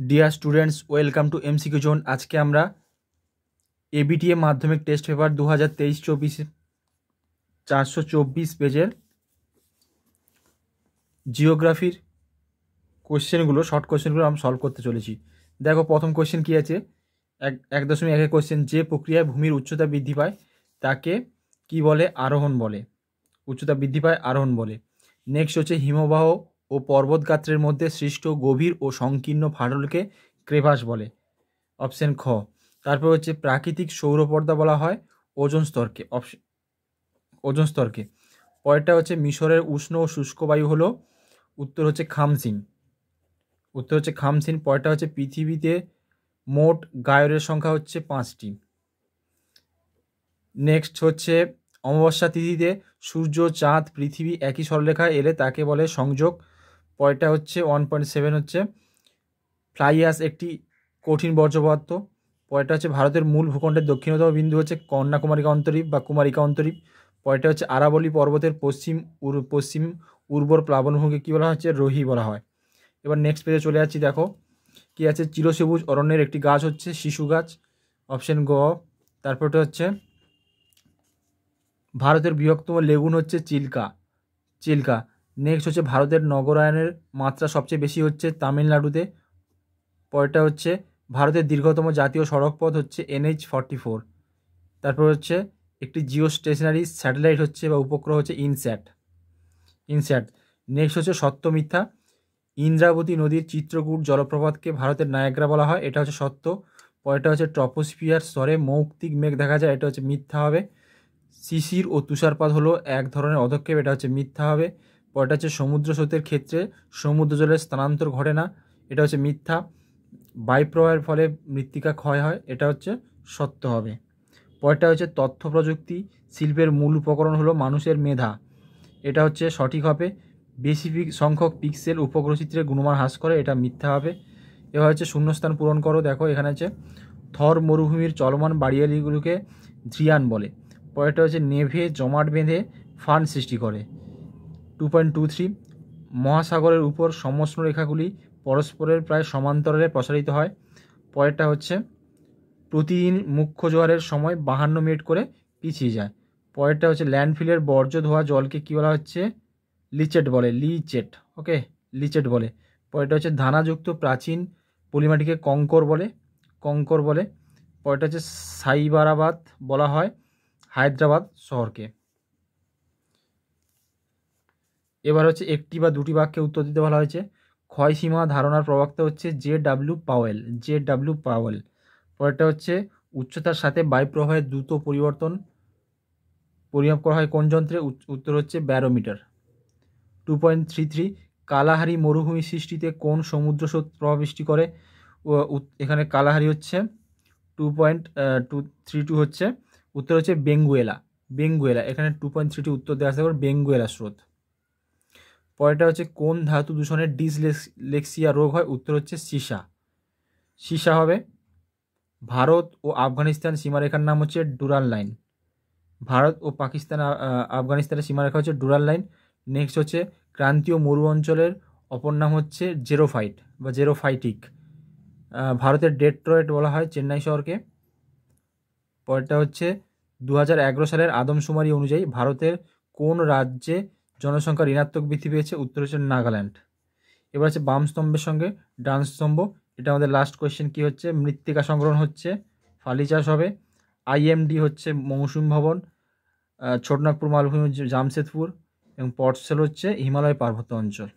Dear students, welcome to MCQ zone. আজকে আমরা ABTA মাধ্যমিক টেস্ট পেপার 2023-24 424 পেজের জিওগ্রাফির কোশ্চেনগুলো, শর্ট কোশ্চেনগুলো আমরা সলভ করতে চলেছি। দেখো, প্রথম কোশ্চেন কী আছে, 1.1 কোশ্চেন। যে প্রক্রিয়ায় ভূমির উচ্চতা বৃদ্ধি পায় তাকে কি বলে? আরোহণ বলে। উচ্চতা বৃদ্ধি পায়, আরোহণ বলে। নেক্সট হচ্ছে হিমবাহ ও পর্বত গাত্রের মধ্যে সৃষ্ট গভীর ও সংকীর্ণ ফাটলকে ক্রেভাস বলে। অপশন খ। তারপর হচ্ছে প্রাকৃতিক সৌরপর্দা বলা হয় ওজোন স্তরকে। ওজোন স্তরকে। পরেরটা হচ্ছে মিশরের উষ্ণ ও শুষ্ক বায়ু হলো, উত্তর হচ্ছে খামসিন। উত্তর হচ্ছে খামসিন। পরেরটা হচ্ছে পৃথিবীতে মোট গায়রের সংখ্যা হচ্ছে 5টি। নেক্সট হচ্ছে অমাবস্যা তিথিতে সূর্য, চাঁদ, পৃথিবী একই সরলরেখায় এলে তাকে বলে সংযোগ। পরেরটা হচ্ছে 1.7 হচ্ছে ফ্লাই অ্যাশ একটি কঠিন বর্জ্য পদার্থ। পরেরটা হচ্ছে ভারতের মূল ভূখণ্ডের দক্ষিণতম বিন্দু হচ্ছে কন্যাকুমারিকা অন্তরীপ বা কুমারিকা অন্তরীপ। পরেরটা হচ্ছে আরাবল্লী পর্বতের পশ্চিম উর্বর প্লাবনভূমিকে কী বলা হচ্ছে? রোহি বলা হয়। এবার নেক্সট পেজে চলে যাচ্ছি। দেখো কী আছে, চিরসবুজ অরণ্যের একটি গাছ হচ্ছে শিশু গাছ। অপশন গ। তারপরটা হচ্ছে ভারতের বৃহত্তম লেগুন হচ্ছে চিল্কা। নেক্সট হচ্ছে ভারতের নগরায়নের মাত্রা সবচেয়ে বেশি হচ্ছে তামিলনাড়ুতে। পরেরটা হচ্ছে ভারতের দীর্ঘতম জাতীয় সড়কপথ হচ্ছে NH-44। তারপর হচ্ছে একটি জিও স্টেশনারি স্যাটেলাইট হচ্ছে বা উপগ্রহ হচ্ছে ইনস্যাট। নেক্সট হচ্ছে সত্য মিথ্যা। ইন্দ্রাবতী নদীর চিত্রকূট জলপ্রপাতকে ভারতের নায়াগ্রা বলা হয়, এটা হচ্ছে সত্য। পরেরটা হচ্ছে ট্রপোস্ফিয়ার স্তরে মৌক্তিক মেঘ দেখা যায়, এটা হচ্ছে মিথ্যা হবে। শিশির ও তুষারপাত হলো এক ধরনের অধক্ষেপ, এটা হচ্ছে মিথ্যা হবে। পরেরটা হচ্ছে সমুদ্র স্রোতের ক্ষেত্রে সমুদ্র জলের স্থানান্তর ঘটে না, এটা হচ্ছে মিথ্যা। বায়ুপ্রবাহের ফলে মৃত্তিকা ক্ষয় হয়, এটা হচ্ছে সত্য হবে। পরেরটা হচ্ছে তথ্য প্রযুক্তি শিল্পের মূল উপকরণ হলো মানুষের মেধা, এটা হচ্ছে সঠিক হবে। বেশি সংখ্যক পিক্সেল উপগ্রহ চিত্রের গুণমান হ্রাস করে, এটা মিথ্যা হবে। এবার হচ্ছে শূন্যস্থান পূরণ করো। দেখো এখানে আছে থর মরুভূমির চলমান বাড়িয়ালিগুলোকে ধ্রিয়ান বলে। পরেরটা হচ্ছে নেভে জমাট বেঁধে ফান্ড সৃষ্টি করে। 2.23 মহাসাগরের উপর সমষ্ণ রেখাগুলি পরস্পরের প্রায় সমান্তরালে প্রসারিত হয়। পরেরটা হচ্ছে প্রতিদিন মুখ্য জোয়ারের সময় 52 মিনিট করে পিছিয়ে যায়। পরেরটা হচ্ছে ল্যান্ডফিলের বর্জ্য ধোয়া জলকে কী বলা হচ্ছে? লিচেট বলে। লিচেট বলে। পরেরটা হচ্ছে ধানাযুক্ত প্রাচীন পলিমাটিকে কঙ্কর বলে। পরেরটা হচ্ছে সাইবারাবাদ বলা হয় হায়দ্রাবাদ শহরকে। এবার হচ্ছে একটি বা দুটি বাক্যে উত্তর দিতে বলা হয়েছে। ক্ষয়সীমা ধারণার প্রবক্তা হচ্ছে জে.ডব্লিউ. পাওয়েল। পরেরটা হচ্ছে উচ্চতার সাথে বায়ুপ্রবাহের দ্রুত পরিবর্তন পরিমাপ করা হয় কোন যন্ত্রে? উত্তর হচ্ছে ব্যারোমিটার। 2.33 কালাহারি মরুভূমি সৃষ্টিতে কোন সমুদ্র স্রোত প্রভাব সৃষ্টি করে? এখানে কালাহারি হচ্ছে 2.32 হচ্ছে উত্তর হচ্ছে বেঙ্গুয়েলা। এখানে 2.32 উত্তর দেওয়া আছে বেঙ্গুয়েলা স্রোত। পরেরটা হচ্ছে কোন ধাতু দূষণের ডিসলেক্সিয়া রোগ হয়? উত্তর হচ্ছে সীসা হবে। ভারত ও আফগানিস্তান সীমারেখার নাম হচ্ছে ডুরাল লাইন। ভারত ও পাকিস্তান আফগানিস্তানের সীমারেখা হচ্ছে ডুরাল লাইন। নেক্সট হচ্ছে ক্রান্তীয় মরু অঞ্চলের অপর নাম হচ্ছে জেরোফাইট বা জেরোফাইটিক। ভারতের ডেট্রয়েট বলা হয় চেন্নাই শহরকে। পরেরটা হচ্ছে 2011 সালের আদমশুমারি অনুযায়ী ভারতের কোন রাজ্যে জনসংখ্যা ঋণাত্মক বৃদ্ধি পেয়েছে? উত্তর হচ্ছে নাগাল্যান্ড। এবার হচ্ছে বাম স্তম্ভের সঙ্গে ডান স্তম্ভ, এটা আমাদের লাস্ট কোয়েশ্চেন। কি হচ্ছে? মৃত্তিকা সংগ্রহণ হচ্ছে ফালি চাষ হবে। IMD হচ্ছে মৌসুম ভবন, ছোটনাগপুর মালভূমি জামশেদপুর এবং পটসেল হচ্ছে হিমালয় পার্বত্য অঞ্চল।